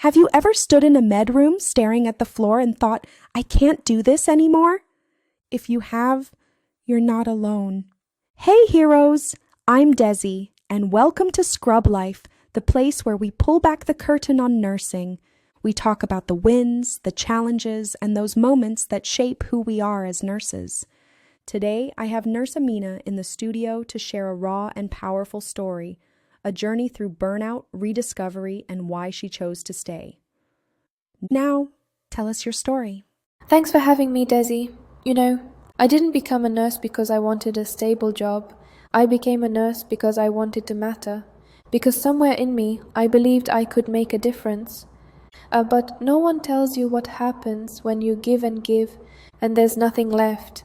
Have you ever stood in a med room staring at the floor and thought, I can't do this anymore? If you have, you're not alone. Hey heroes, I'm Desi, and welcome to ScrubLife, the place where we pull back the curtain on nursing. We talk about the wins, the challenges, and those moments that shape who we are as nurses. Today, I have Nurse Amina in the studio to share a raw and powerful story, a journey through burnout, rediscovery, and why she chose to stay. Now, tell us your story. Thanks for having me, Desi. I didn't become a nurse because I wanted a stable job. I became a nurse because I wanted to matter. Because somewhere in me, I believed I could make a difference. But no one tells you what happens when you give and there's nothing left.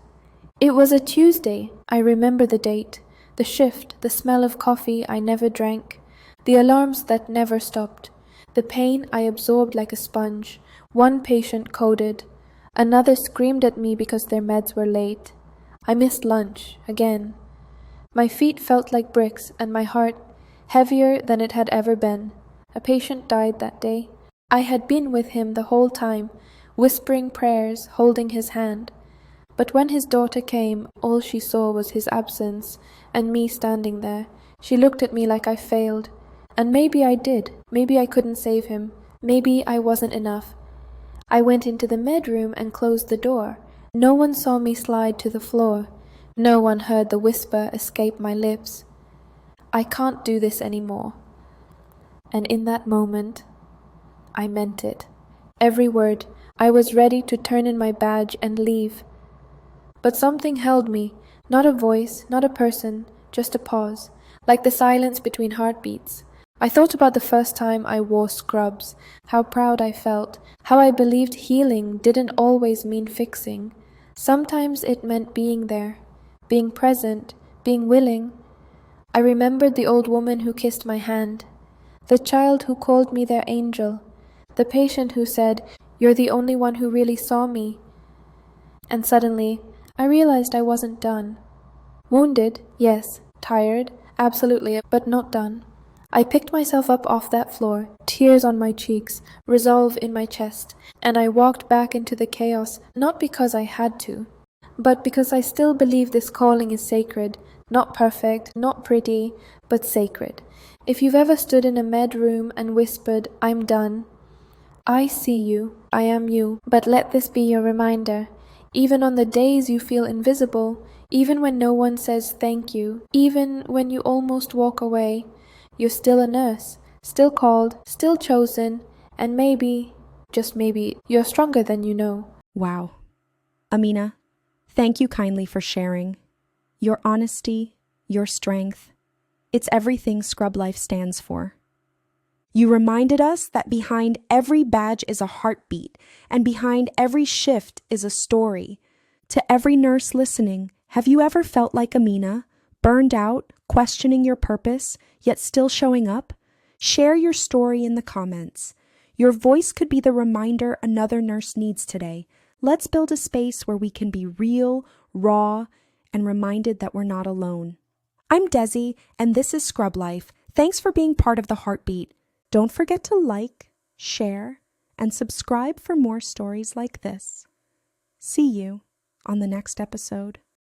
It was a Tuesday. I remember the date, the shift, the smell of coffee I never drank, the alarms that never stopped, the pain I absorbed like a sponge. One patient coded. Another screamed at me because their meds were late. I missed lunch, again. My feet felt like bricks and my heart heavier than it had ever been. A patient died that day. I had been with him the whole time, whispering prayers, holding his hand. But when his daughter came, all she saw was his absence and me standing there. She looked at me like I failed. And maybe I did. Maybe I couldn't save him. Maybe I wasn't enough. I went into the med room and closed the door. No one saw me slide to the floor. No one heard the whisper escape my lips. I can't do this anymore. And in that moment, I meant it. Every word. I was ready to turn in my badge and leave. But something held me. Not a voice, not a person, just a pause, like the silence between heartbeats. I thought about the first time I wore scrubs, how proud I felt, how I believed healing didn't always mean fixing. Sometimes it meant being there, being present, being willing. I remembered the old woman who kissed my hand, the child who called me their angel, the patient who said, "You're the only one who really saw me." And suddenly, I realized I wasn't done. Wounded, yes. Tired, absolutely, but not done. I picked myself up off that floor, tears on my cheeks, resolve in my chest, and I walked back into the chaos, not because I had to, but because I still believe this calling is sacred, not perfect, not pretty, but sacred. If you've ever stood in a med room and whispered, "I'm done," I see you, I am you, but let this be your reminder. Even on the days you feel invisible, even when no one says thank you, even when you almost walk away, you're still a nurse, still called, still chosen, and maybe, just maybe, you're stronger than you know. Wow. Amina, thank you kindly for sharing. Your honesty, your strength, it's everything ScrubLife stands for. You reminded us that behind every badge is a heartbeat, and behind every shift is a story. To every nurse listening, have you ever felt like Amina, burned out, questioning your purpose, yet still showing up? Share your story in the comments. Your voice could be the reminder another nurse needs today. Let's build a space where we can be real, raw, and reminded that we're not alone. I'm Desi, and this is ScrubLife. Thanks for being part of the heartbeat. Don't forget to like, share, and subscribe for more stories like this. See you on the next episode.